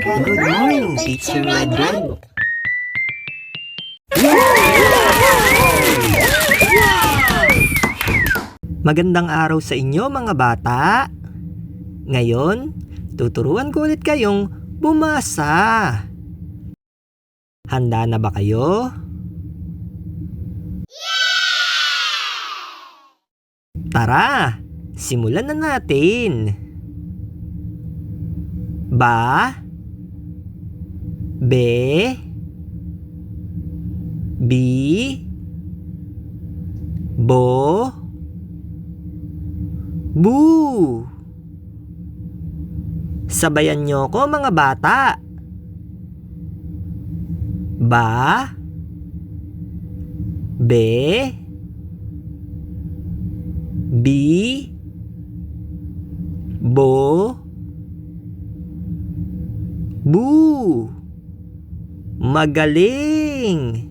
Good morning, Teacher Redred. Magandang araw sa inyo mga bata. Ngayon, tuturuan ko ulit kayong bumasa. Handa na ba kayo? Tara, simulan na natin. Ba, be, bi, bo, bu. Sabayan niyo ko mga bata. Ba, be, bi, bo, bu. Magaling.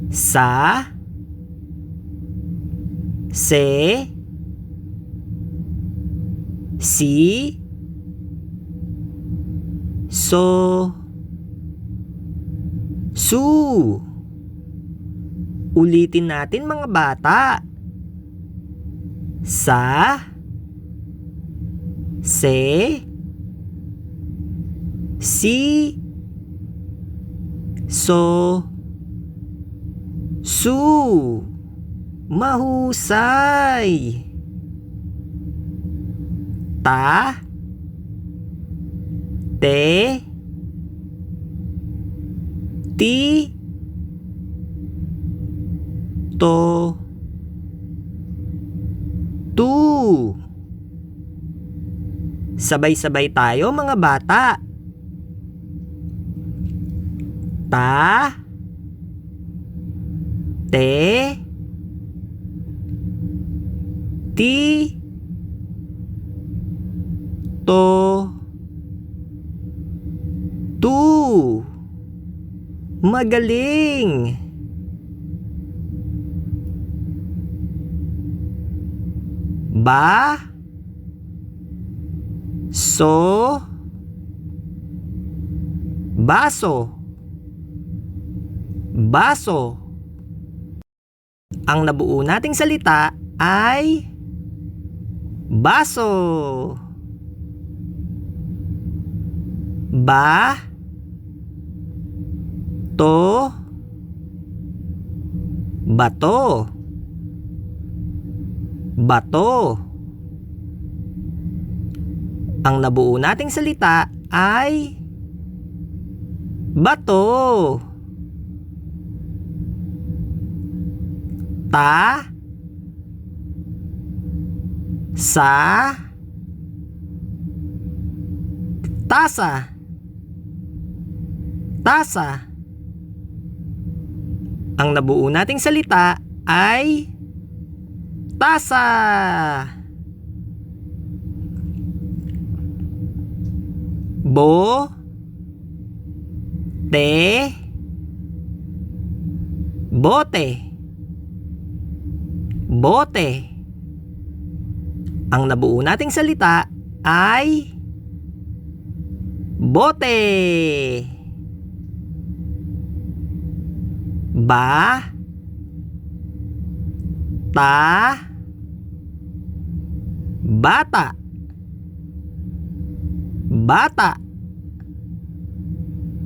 Sa, se, si, so, su. Ulitin natin mga bata. Sa, se, si, so, su. Mahusay. Ta, te, ti, to, tu. Sabay-sabay tayo mga bata. Ta, te, ti, to, tu. Magaling. Ba, so, baso, baso. Ang nabuo nating salita ay baso. Ba, to, bato, bato. Ang nabuo nating salita ay bato. Ta, sa, tasa, tasa. Ang nabuo nating salita ay tasa. Bo, te, bote, bote. Ang nabuo nating salita ay bote. Ba, ta, bata, bata.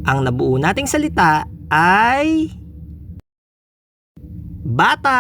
Ang nabuo nating salita ay bata.